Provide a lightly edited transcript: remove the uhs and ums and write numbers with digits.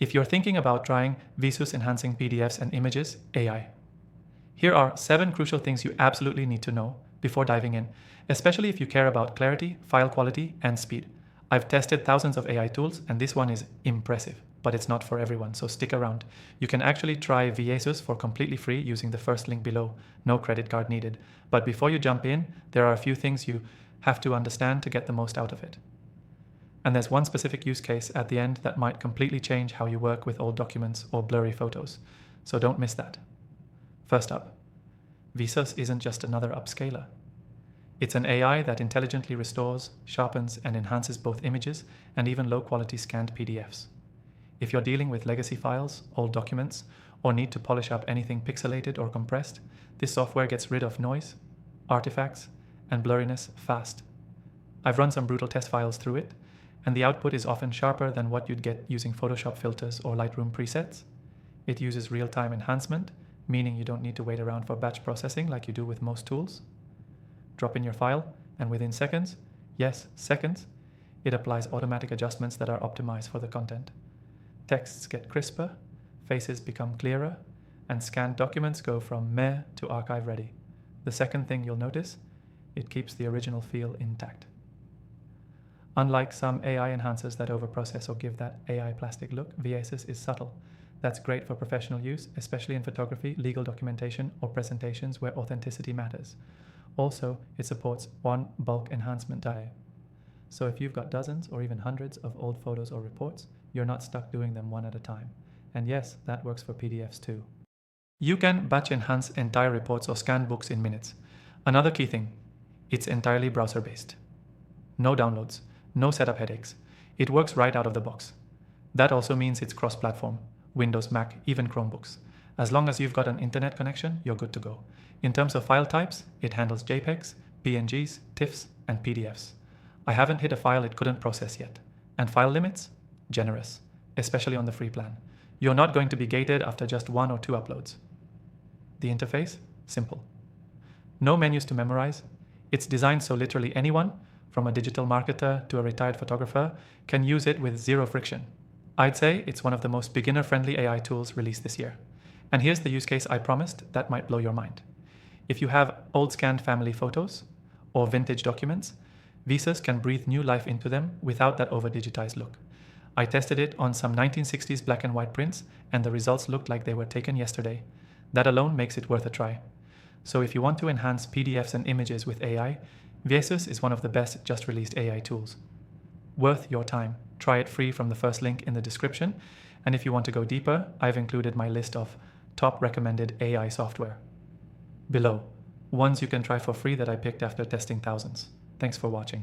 If you're thinking about trying Viesus enhancing PDFs and images, AI. Here are 7 crucial things you absolutely need to know before diving in, especially if you care about clarity, file quality, and speed. I've tested thousands of AI tools, and this one is impressive, but it's not for everyone, so stick around. You can actually try Viesus for completely free using the first link below. No credit card needed. But before you jump in, there are a few things you have to understand to get the most out of it. And there's one specific use case at the end that might completely change how you work with old documents or blurry photos, so don't miss that. First up, Viesus isn't just another upscaler. It's an AI that intelligently restores, sharpens, and enhances both images and even low-quality scanned PDFs. If you're dealing with legacy files, old documents, or need to polish up anything pixelated or compressed, this software gets rid of noise, artifacts, and blurriness fast. I've run some brutal test files through it, and the output is often sharper than what you'd get using Photoshop filters or Lightroom presets. It uses real-time enhancement, meaning you don't need to wait around for batch processing like you do with most tools. Drop in your file, and within seconds, yes, seconds, it applies automatic adjustments that are optimized for the content. Texts get crisper, faces become clearer, and scanned documents go from meh to archive ready. The second thing you'll notice, it keeps the original feel intact. Unlike some AI enhancers that overprocess or give that AI plastic look, Viesus is subtle. That's great for professional use, especially in photography, legal documentation, or presentations where authenticity matters. Also, it supports one bulk enhancement die. So if you've got dozens or even hundreds of old photos or reports, you're not stuck doing them one at a time. And yes, that works for PDFs too. You can batch enhance entire reports or scan books in minutes. Another key thing, it's entirely browser-based. No downloads, no setup headaches. It works right out of the box. That also means it's cross-platform, Windows, Mac, even Chromebooks. As long as you've got an internet connection, you're good to go. In terms of file types, it handles JPEGs, PNGs, TIFFs, and PDFs. I haven't hit a file it couldn't process yet. And file limits? Generous, especially on the free plan. You're not going to be gated after just 1 or 2 uploads. The interface? Simple. No menus to memorize. It's designed so literally anyone, from a digital marketer to a retired photographer, can use it with zero friction. I'd say it's one of the most beginner-friendly AI tools released this year. And here's the use case I promised that might blow your mind. If you have old scanned family photos or vintage documents, Viesus can breathe new life into them without that over-digitized look. I tested it on some 1960s black and white prints, and the results looked like they were taken yesterday. That alone makes it worth a try. So if you want to enhance PDFs and images with AI, Viesus is one of the best just released AI tools. Worth your time. Try it free from the first link in the description. And if you want to go deeper, I've included my list of top recommended AI software below. Ones you can try for free that I picked after testing thousands. Thanks for watching.